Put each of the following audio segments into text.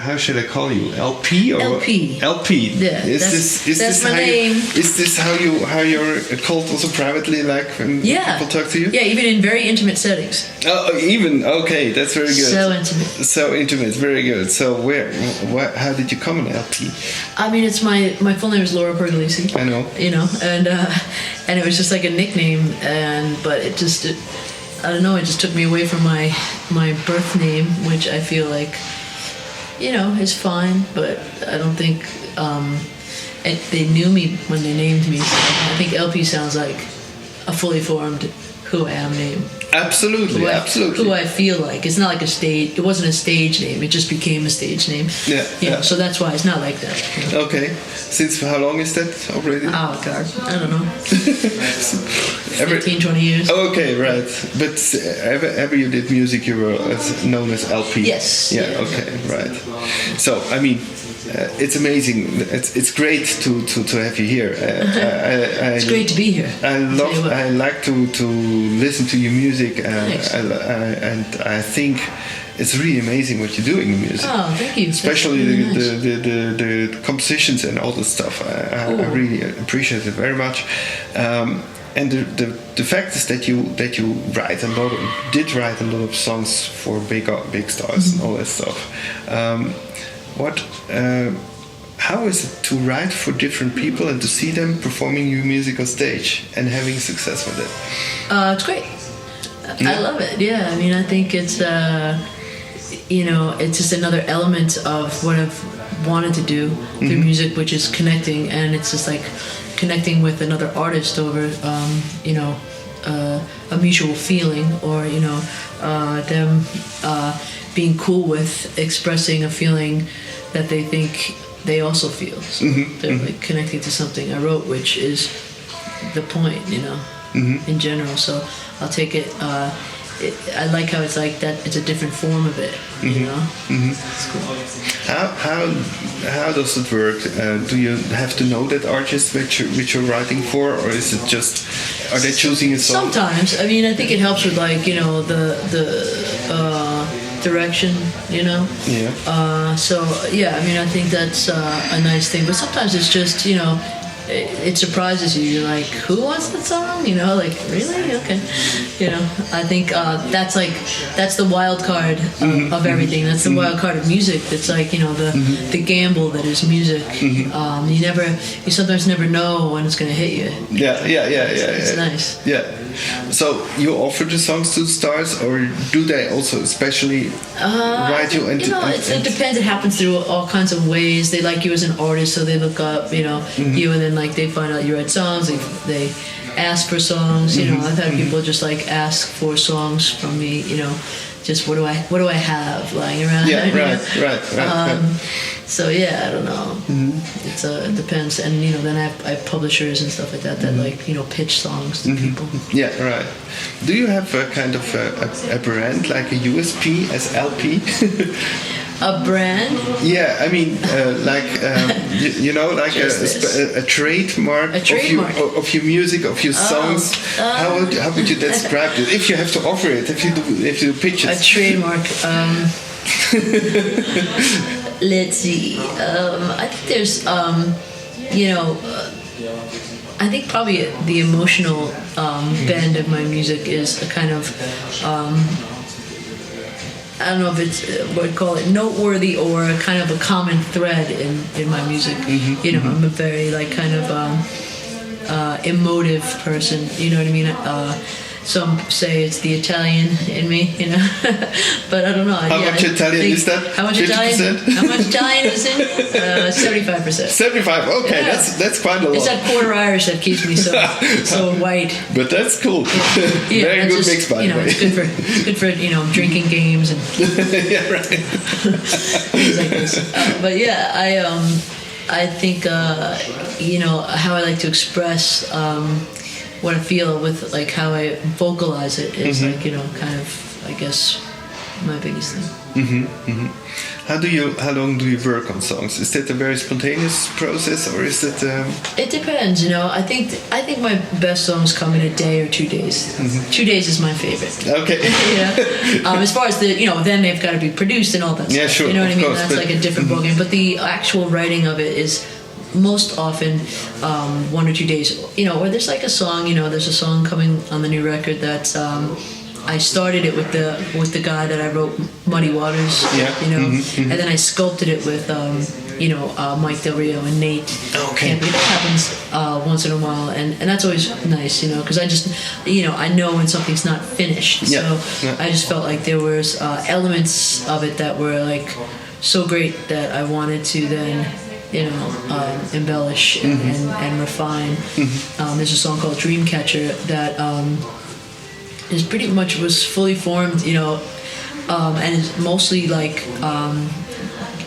how should I call you? LP or LP? LP. Yeah, that's my name. Is this how you're called also privately, like when people talk to you? Yeah, even in very intimate settings. Oh, even okay, that's very good. So intimate. So intimate, very good. So how did you come on LP? I mean, it's my full name is Laura Pergolesi. I know. You know, and it was just like a nickname, but I don't know, it just took me away from my birth name, which I feel like, you know, is fine, but I don't think they knew me when they named me. So I think LP sounds like a fully formed who I am name. Absolutely, absolutely. Who I feel like. It's not like it wasn't a stage name, it just became a stage name. Yeah. You know, so that's why it's not like that. You know? Okay. Since how long is that already? Oh, God. I don't know. 15, 20 years. Okay, right. But ever you did music, you were known as LP? Yes. Yeah, okay, right. So, I mean, it's I it's great to have you here. It's great to be here. I like to listen to your music, and I think it's really amazing what you do in the music. Oh, thank you. Especially really the compositions and all this stuff. I really appreciate it very much. And the fact is that you write did write a lot of songs for big stars and all that stuff. How is it to write for different people and to see them performing your music on stage and having success with it? It's great. I love it. Yeah, I mean, I think it's you know, it's just another element of what I've wanted to do through music, which is connecting, and it's just like connecting with another artist over you know, a mutual feeling, or you know, them being cool with expressing a feeling that they think they also feel. So they're like connecting to something I wrote, which is the point, you know, in general. So I'll take it. I like how it's like that. It's a different form of it, you know. It's cool. How does it work? Do you have to know that artist which you're writing for, or is it just are they choosing a song? Sometimes. I mean, I think it helps with like, you know, the direction, you know. Yeah. So yeah, I mean, I think that's a nice thing. But sometimes it's just, you know, it surprises you. You're like, who wants that song? You know, like, really? Okay. You know, I think that's the wild card of everything. That's the wild card of music. That's like, you know, the gamble that is music. You sometimes never know when it's going to hit you. Yeah. It's nice. Yeah. So you offer the songs to the stars, or do they also especially write you? And you know, it depends. It happens through all kinds of ways. They like you as an artist, so they look up, you know, you, and then like they find out you write songs. They ask for songs. You know, I've had people just like ask for songs from me. You know, just what do I have lying around? Yeah, right. So yeah, I don't know. It depends, and you know, then I have publishers and stuff like that like, you know, pitch songs to people. Yeah, right. Do you have a kind of a brand, like a USP as LP? A brand? Yeah, I mean, like you know, like a trademark, of your music, of your songs. How would you describe it? If you have to offer it, if you pitch it. A trademark. Let's see. I think there's, you know, I think probably the emotional bend of my music is a kind of, I don't know if it's what I'd call it noteworthy or kind of a common thread in my music. You know, I'm a very like kind of emotive person. You know what I mean? Some say it's the Italian in me, you know, but I don't know. How much Italian is that? How much 50%? Italian? How much Italian is in? 75%. 75. Okay, yeah. That's quite a lot. It's that quarter Irish that keeps me so white. But that's cool. Yeah, very good mix, by the way. It's good for you know, drinking games and yeah, right. things like this. But yeah, I think you know, how I like to express what I feel with like how I vocalize it is like, you know, kind of, I guess, my biggest thing. How long do you work on songs? Is that a very spontaneous process, or is it? It depends, you know. I think my best songs come in a day or 2 days. 2 days is my favorite. Okay. Yeah. As far as the, you know, then they've got to be produced and all that stuff. Yeah, sure. You know what I mean? Course, That's like a different ballgame. But the actual writing of it is most often 1 or 2 days. You know, or there's like a song. You know, there's a song coming on the new record that's. I started it with the guy that I wrote Muddy Waters, you know, and then I sculpted it with, you know, Mike Del Rio and Nate. Okay. And it happens once in a while, and that's always nice, you know, because I just, you know, I know when something's not finished. Yeah. So I just felt like there was elements of it that were like so great that I wanted to then, you know, embellish and refine. There's a song called Dreamcatcher that is pretty much was fully formed, you know, and it's mostly like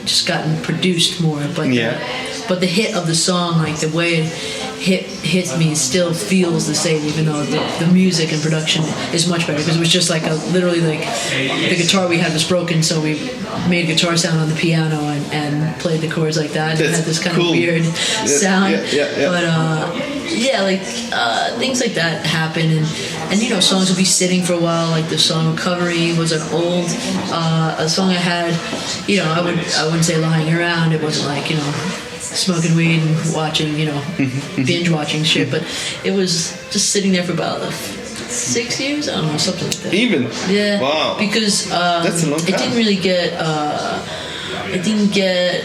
just gotten produced more, but the hit of the song, like the way it hits me, still feels the same, even though the music and production is much better, because it was just like literally like the guitar we had was broken, so we made a guitar sound on the piano and played the chords like that, and it had this kind of weird sound. But like things like that happen, and you know, songs would be sitting for a while. Like the song "Recovery" was an old a song I had. You know, I wouldn't say lying around. It wasn't like, you know, smoking weed and watching, you know, binge watching shit. But it was just sitting there for about 6 years. I don't know, something like that. Even? Yeah. Wow. Because that's a long time. It didn't really get. It didn't get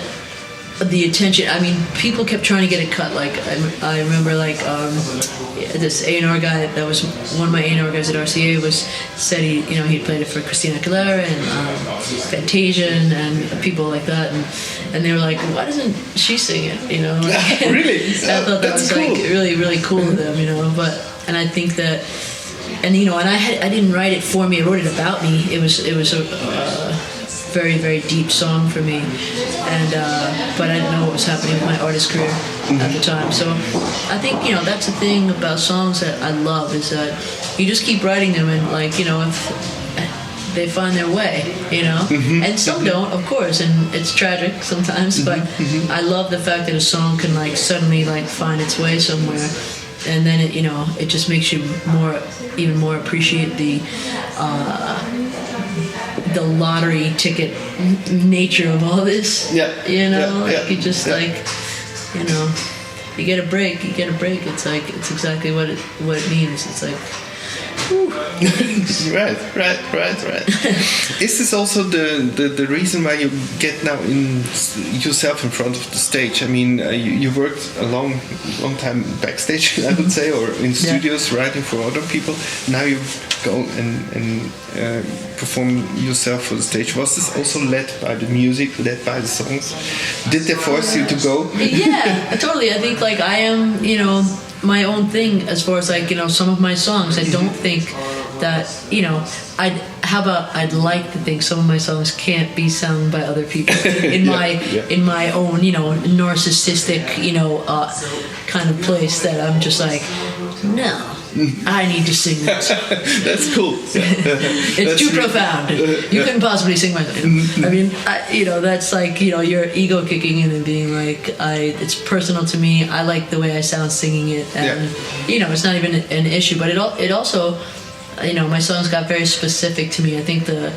the attention. I mean, people kept trying to get it cut. Like I remember, like this A&R guy that was one of my A&R guys at RCA said he played it for Christina Aguilera and Fantasia and people like that, and they were like, why doesn't she sing it? You know, like, really? I thought that was cool. Like really really cool of them, you know. And I think that, and you know, and I didn't write it for me. I wrote it about me. It was a very, very deep song for me, and but I didn't know what was happening with my artist career at the time. So I think, you know, that's the thing about songs that I love, is that you just keep writing them, and like, you know, if they find their way, you know, and some don't, of course, and it's tragic sometimes, but I love the fact that a song can like suddenly like find its way somewhere, and then it, you know, it just makes you even more appreciate the lottery ticket nature of all this. You know, you just like, you know, you get a break. It's like, it's exactly what it means. It's like, whew. right. Is this also the reason why you get now yourself in front of the stage? I mean, you worked a long time backstage, I would say, or in studios writing for other people. Now you go and perform yourself for the stage. Was this also led by the music, led by the songs? Did they force you to go? Yeah, totally. I think like I am, you know, my own thing as far as like, you know, some of my songs. I don't think that, you know, I'd like to think some of my songs can't be sung by other people in my own, you know, narcissistic, you know, kind of place, that I'm just like, no, I need to sing this. That's cool. It's too profound. You couldn't possibly sing my song. I mean, you know, that's like, you know, your ego kicking in and being like, it's personal to me. I like the way I sound singing it, and you know, it's not even an issue. But it also, you know, my songs got very specific to me. I think the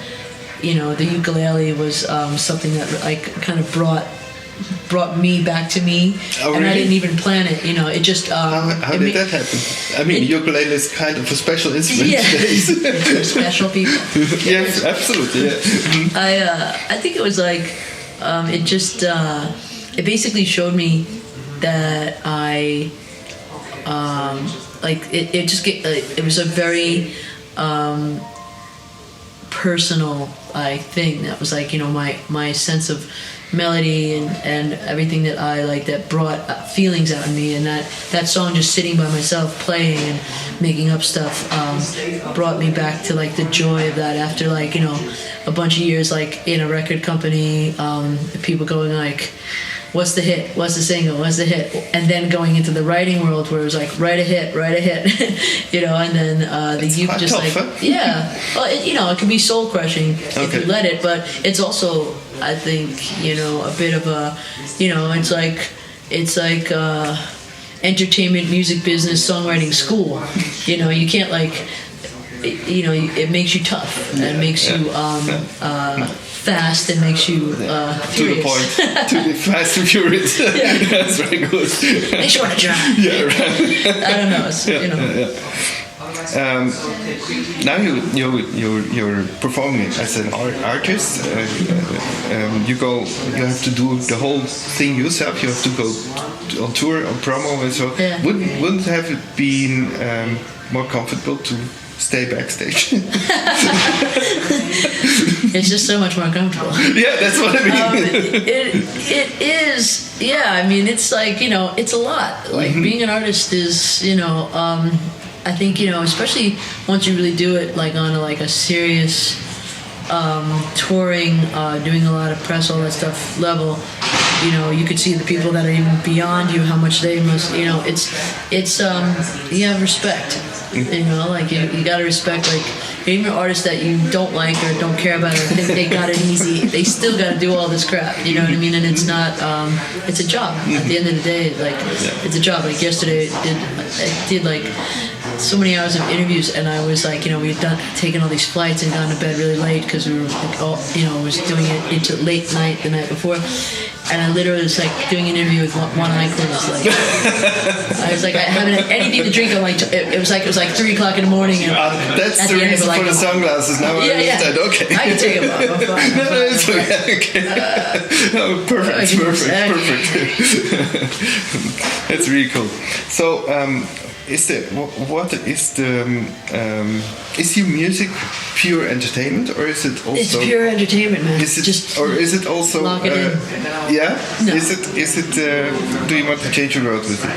ukulele was something that like kind of brought me back to me. Oh, and really? I didn't even plan it, you know. It just how did that happen? I mean, ukulele is kind of a special instrument. Yeah, for special people. Yes, absolutely. Yeah. I think it was like it just it basically showed me that I like it just it was a very personal thing that was like, you know, my sense of melody and everything that I like, that brought feelings out in me, and that song, just sitting by myself playing and making up stuff, brought me back to like the joy of that, after like, you know, a bunch of years like in a record company, people going like, what's the hit, what's the single, what's the hit, and then going into the writing world where it was like write a hit, you know, and then you just tough, like huh? yeah, well, it can be soul crushing if you let it, but it's also, I think, you know, a bit of a, you know, it's like entertainment, music business, songwriting school. You know, you can't like, you know, it makes you tough and makes you fast and makes you furious. To the point, to be fast and furious. Yeah. That's very good. Makes you want to drive. Yeah, right. I don't know. It's, you know. Now you're performing as an artist. You have to do the whole thing yourself. You have to go on tour, on promo, and so. Yeah. Wouldn't have it been more comfortable to stay backstage? It's just so much more comfortable. Yeah, that's what I mean. It is. Yeah, I mean, it's like, you know, it's a lot. Like being an artist is, you know. I think, you know, especially once you really do it like on a serious touring, doing a lot of press, all that stuff level, you know, you could see the people that are even beyond you, how much they must, you know, it's you have respect, you know, like you gotta respect, like even artists that you don't like or don't care about or think they got it easy, they still gotta do all this crap, you know what I mean? And it's not, it's a job. At the end of the day, like it's a job. Like yesterday, I did like so many hours of interviews, and I was like, you know, we had taken all these flights and gone to bed really late because we were like, all, you know, was doing it into late night the night before, and I literally was like doing an interview with one eye closed. Like I was like, I haven't had anything to drink. I'm like, it was like 3:00 in the morning. And that's the reason for the sunglasses. Now I understand. Okay, I can take them off. I'm fine. No, it's okay. Oh, perfect. That's really cool. So. Is your music pure entertainment, or is it also? It's pure entertainment, man. Is it also? Lock it in. Yeah. No. Is it? Do you want to change the world with it?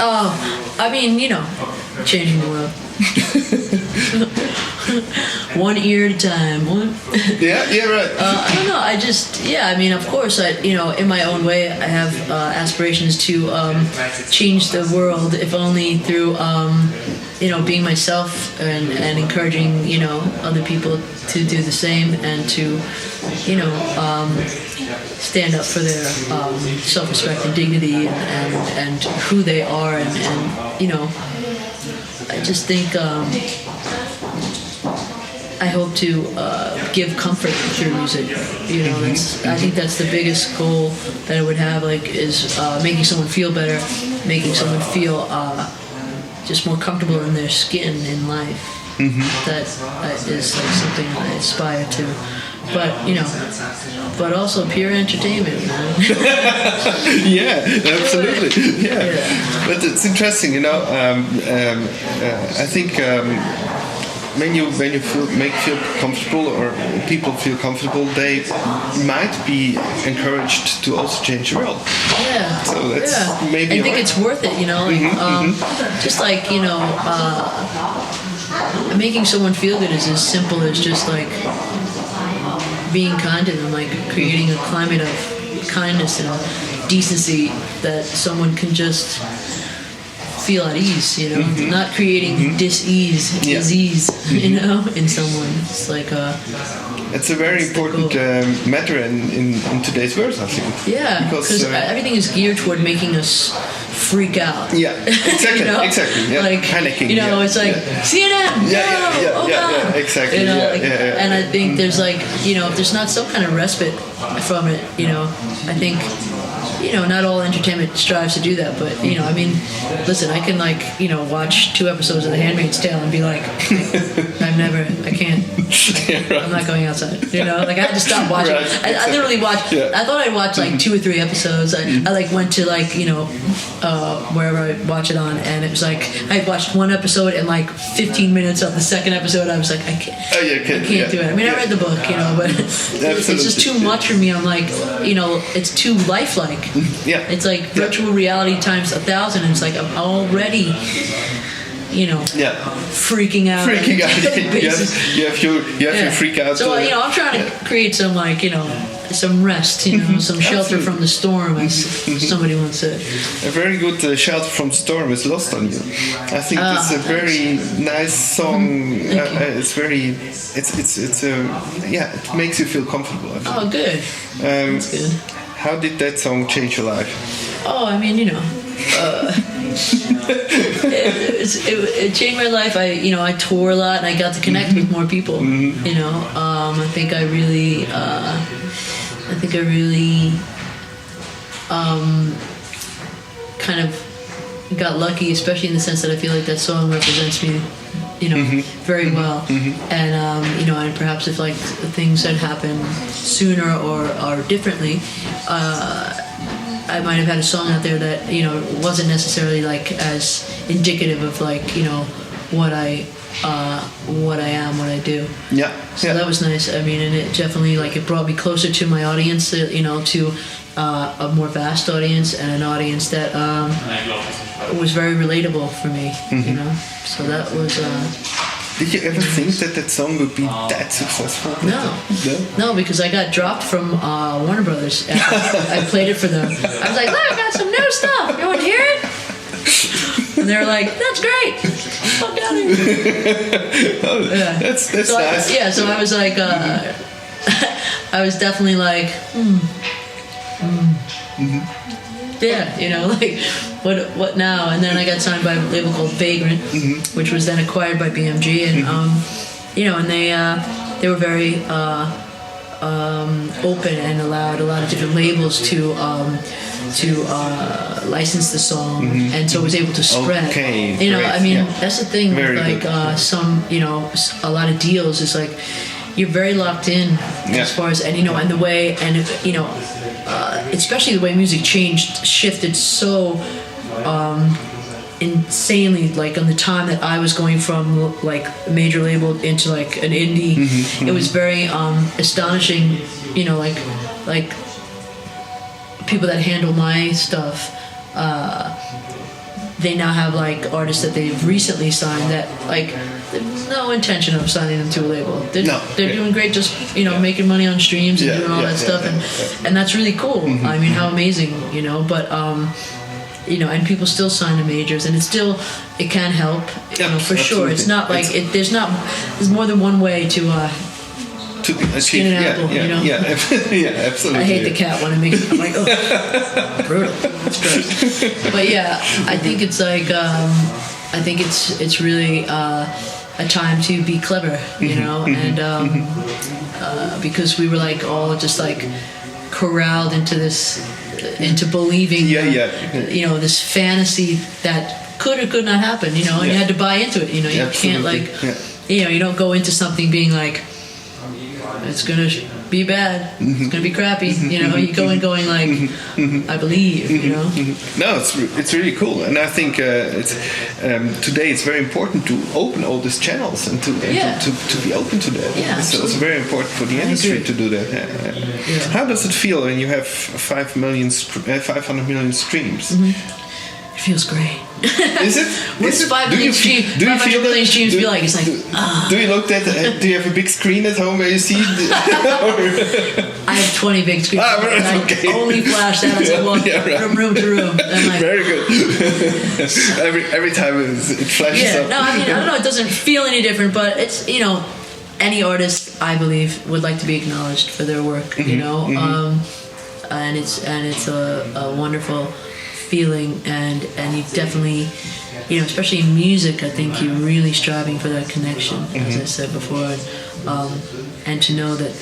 Oh, I mean, you know, changing the world. One ear at a time. One. Yeah, right. I don't know. I mean, of course, you know, in my own way, I have aspirations to change the world, if only through, you know, being myself and encouraging, you know, other people to do the same and to, you know, stand up for their self-respect and dignity and who they are and you know, I just think I hope to give comfort through music. You know, I think that's the biggest goal that I would have. Like, is making someone feel better, making someone feel just more comfortable in their skin in life. That is like something I aspire to. But you know, but also pure entertainment, man. Yeah, absolutely. Yeah. But it's interesting, you know. I think. When you feel comfortable, or people feel comfortable, they might be encouraged to also change the world. Yeah. So that's maybe. I think it's worth it, you know. Like, just like, you know, making someone feel good is as simple as just like being kind to them, like creating a climate of kindness and decency that someone can just feel at ease, you know, not creating disease, you know, in someone. It's like it's a very important matter in today's world, I think. Yeah, because everything is geared toward making us freak out. Yeah, exactly, you know? exactly. Yeah. Like panicking. You know, it's like CNN. Yeah, exactly. You know, yeah, like, and I think there's like, you know, if there's not some kind of respite from it, you know, I think. You know, not all entertainment strives to do that, but, you know, I mean, listen, I can, like, you know, watch 2 episodes of The Handmaid's Tale and be like, I can't, I'm not going outside, you know, like, I had to stop watching. Right, I literally watched, I thought I'd watch, like, 2 or 3 episodes. I like, went to, like, you know, wherever I watch it on, and it was like, I watched 1 episode, and, like, 15 minutes of the second episode, I was like, I can't do it. I mean, I read the book, you know, but it's just too much for me. I'm like, you know, it's too lifelike. Yeah, it's like virtual reality times 1,000, and it's like I'm already, you know, freaking out. You have your freak out. So you know, I'm trying to create some, like, you know, some rest, some shelter from the storm, as somebody once said. A very good shelter from storm is lost on you. I think it's a very nice song. It's very, it makes you feel comfortable. I think. Oh, good. That's good. How did that song change your life? Oh, I mean, it changed my life. I tour a lot, and I got to connect with more people. I think I really kind of got lucky, especially in the sense that I feel like that song represents me, very well. And and perhaps if like things had happened sooner or differently, I might have had a song out there that wasn't necessarily like as indicative of like what I am, what I do. Yeah. So that was nice. I mean, and it definitely it brought me closer to my audience. To a more vast audience and an audience that was very relatable for me. So that was. Did you ever think that song would be that successful? No, because I got dropped from Warner Brothers. And I played it for them. I was like, look, I got some new stuff. You want to hear it? And they were like, that's great. Fuck down here. That's nice. So I was like, I was definitely like, what now? And then I got signed by a label called Vagrant, which was then acquired by BMG, and and they were very open and allowed a lot of different labels to license the song, and so it was able to spread. Okay, that's the thing. Very some a lot of deals is like you're very locked in as far as and the way especially the way music shifted so insanely, like on the time that I was going from like a major label into like an indie. It was very astonishing, like people that handle my stuff, they now have like artists that they've recently signed that like there's no intention of signing them to a label. They're doing great, just making money on streams and doing all that stuff, and that's really cool. I mean, how amazing, but and people still sign to majors, and it can help, for sure. It's not like there's more than one way to skin an apple, absolutely. I hate the cat when it makes. I'm like, oh, brutal. It's gross. But I think it's like I think it's really a time to be clever, and because we were like all just like corralled into believing this fantasy that could or could not happen, and you had to buy into it. You can't like you don't go into something being like it's gonna be bad, it's gonna be crappy, you go in going like I believe, No, it's really cool, and I think today it's very important to open all these channels and to be open to that. So it's very important for the industry to do that. How does it feel when you have 500 million streams? It feels great. Is it? What's 5 million streams? 500 million streams feel like? It's like. Do you look at? Do you have a big screen at home where you see? I have 20 big screens. Okay. I only flash that as I walk from room to room. Like, very good. every time it flashes up. No, I mean I don't know. It doesn't feel any different, but it's any artist I believe would like to be acknowledged for their work. And it's a wonderful feeling, and you definitely especially in music, I think you're really striving for that connection, as I said before, and to know that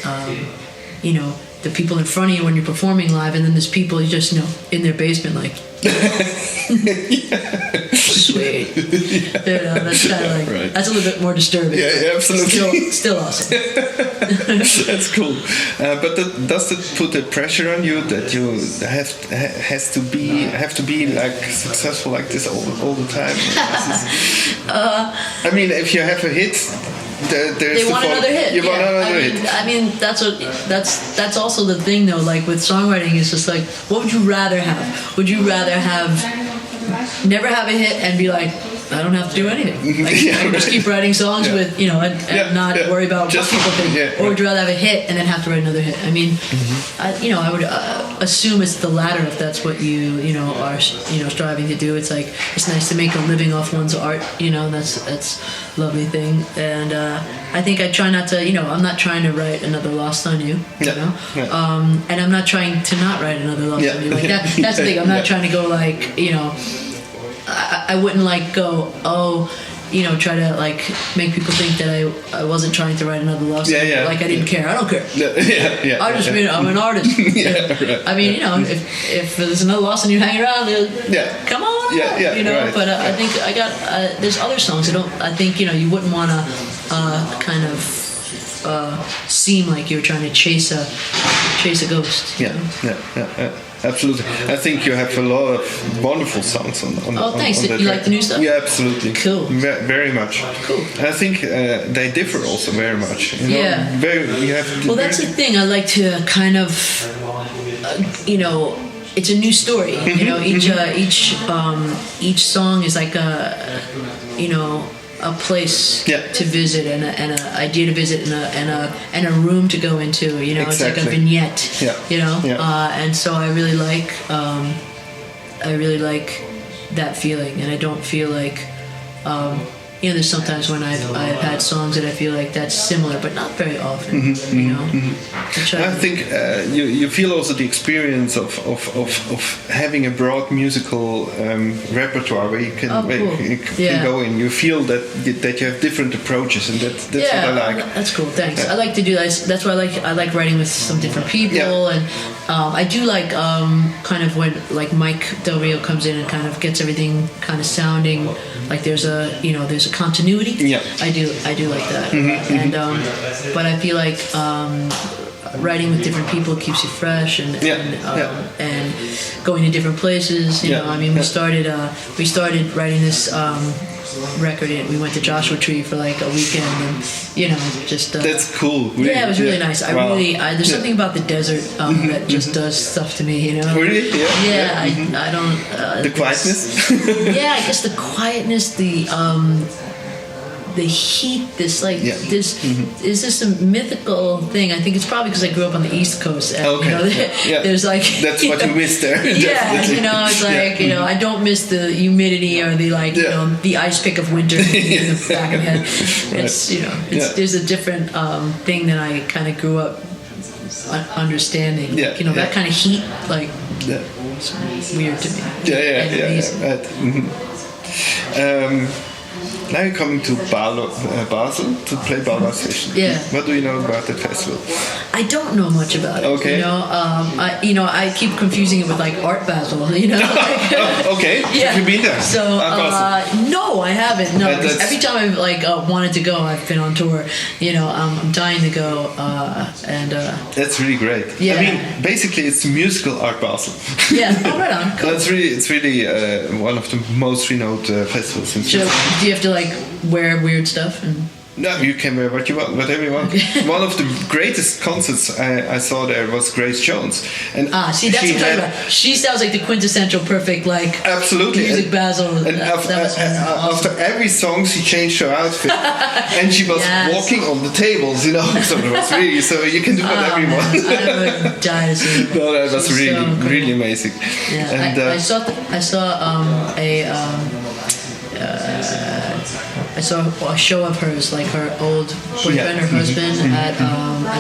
the people in front of you when you're performing live, and then there's people you just in their basement like sweet. That's kind of like that's a little bit more disturbing. Absolutely. Still awesome. That's cool. But does it put a pressure on you that you have to be like successful like this all the time? I mean, if you have a hit. They want another hit. You want another hit. I mean, that's also the thing though. Like with songwriting, it's just like, what would you rather have? Would you rather have never have a hit and be like, I don't have to do anything. I can just keep writing songs with, you know, and not worry about what people think. Or would you rather have a hit and then have to write another hit? I mean, I would assume it's the latter if that's what you know, are, you know, striving to do. It's like, it's nice to make a living off one's art, you know, that's a lovely thing. And I think I try not to, you know, I'm not trying to write another Lost on You, you know? And I'm not trying to not write another Lost on You. Like that's the thing. I'm not trying to go like, you know, I wouldn't like go, you know, try to like make people think that I wasn't trying to write another love song. Like I didn't care. I don't care. I just mean I'm an artist. Right. I mean, you know, if there's another loss and you hang around, come on. You know, right. But I think I got there's other songs. I think, you know, you wouldn't want to kind of seem like you're trying to chase a ghost. Absolutely. I think you have a lot of wonderful songs on thanks. On that you like the new stuff? Yeah, absolutely. Cool. Very much. Cool. I think they differ also very much. You know? That's the thing. I like to kind of, you know, it's a new story. You know, each song is like you know, a place to visit and an idea to visit and a room to go into. You know, It's like a vignette. You know, and so I really like that feeling, and I don't feel like. You know, there's sometimes when I've had songs that I feel like that's similar, but not very often. You know, I think you feel also the experience of having a broad musical repertoire where you can, can go in. You feel that you have different approaches, and that's what I like. That's cool. Thanks. I like to do that. That's why I like writing with some different people, and I do like kind of when like Mike Del Rio comes in and kind of gets everything kind of sounding like there's a continuity. I do like that. And but I feel like writing with different people keeps you fresh and going to different places. You know, I mean, we started writing this record. We went to Joshua Tree for like a weekend, and you know, just that's cool. Really? Yeah, it was really nice. There's something about the desert that just does stuff to me. You know, really? I don't. The quietness. I guess the quietness, the heat, this is this a mythical thing. I think it's probably because I grew up on the East Coast. And, you know, there's like that's what you miss there. You know, it's like you know, I don't miss the humidity or the you know, the ice pick of winter in the back of the head. It's you know, there's a different thing that I kind of grew up understanding. You know, that kind of heat, like it's weird to me. Right. Now you're coming to Basel to play Bauhaus Session. What do you know about the festival? I don't know much about it. Okay. You know, I keep confusing it with like Art Basel. You know. Okay. Have you been there? So no, I haven't. No, every time I've like wanted to go, I've been on tour. You know, I'm dying to go, and that's really great. I mean, basically, it's musical Art Basel. Right on. Cool. It's really one of the most renowned festivals in Switzerland. Do you have to like wear weird stuff? No, you can wear what you want, whatever you want. Okay. One of the greatest concerts I saw there was Grace Jones, and see, that's what I'm talking about. She sounds like the quintessential perfect absolutely music Basel. And after every song, she changed her outfit, and she was walking on the tables. You know, so it was really you can do whatever you want. I would die to see that. No, that was really amazing. Yeah, and I saw a show of hers, like her old boyfriend or husband, at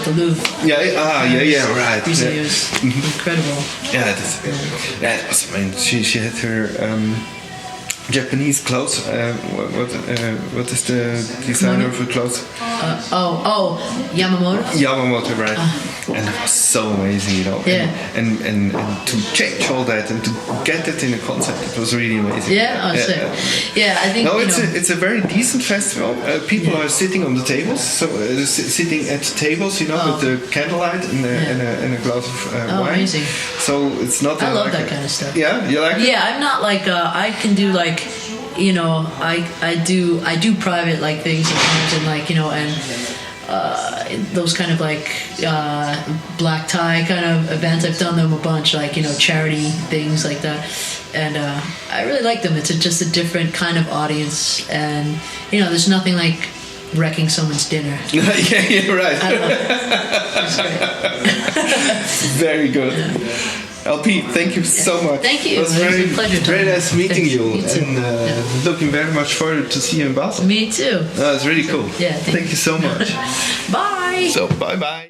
the Louvre. Right. Recently, it was incredible. That was. I mean, she had her Japanese clothes. What is the designer of her clothes? Yamamoto. Yamamoto, right? And it was so amazing, you know. And to change all that and to get it in a concert, it was really amazing. I think. No, it's a very decent festival. People are sitting on the tables, so sitting at tables, you know, with the candlelight and a glass of wine. Amazing. So it's not. I love that kind of stuff. Yeah, you like it? Yeah, I'm not like I can do like. You know, I do private like things sometimes, and like you know, and those kind of like black tie kind of events. I've done them a bunch, like, you know, charity things like that, and I really like them. It's just a different kind of audience, and you know, there's nothing like wrecking someone's dinner. Yeah, you're right. I love it. It's great. Very good. LP, thank you so much. Thank you. It was very, a pleasure. very nice meeting Thanks. you, Me too. and looking very much forward to see you in Basel. Me too. It's really cool. Yeah, Thank you so much. Bye. So, bye bye.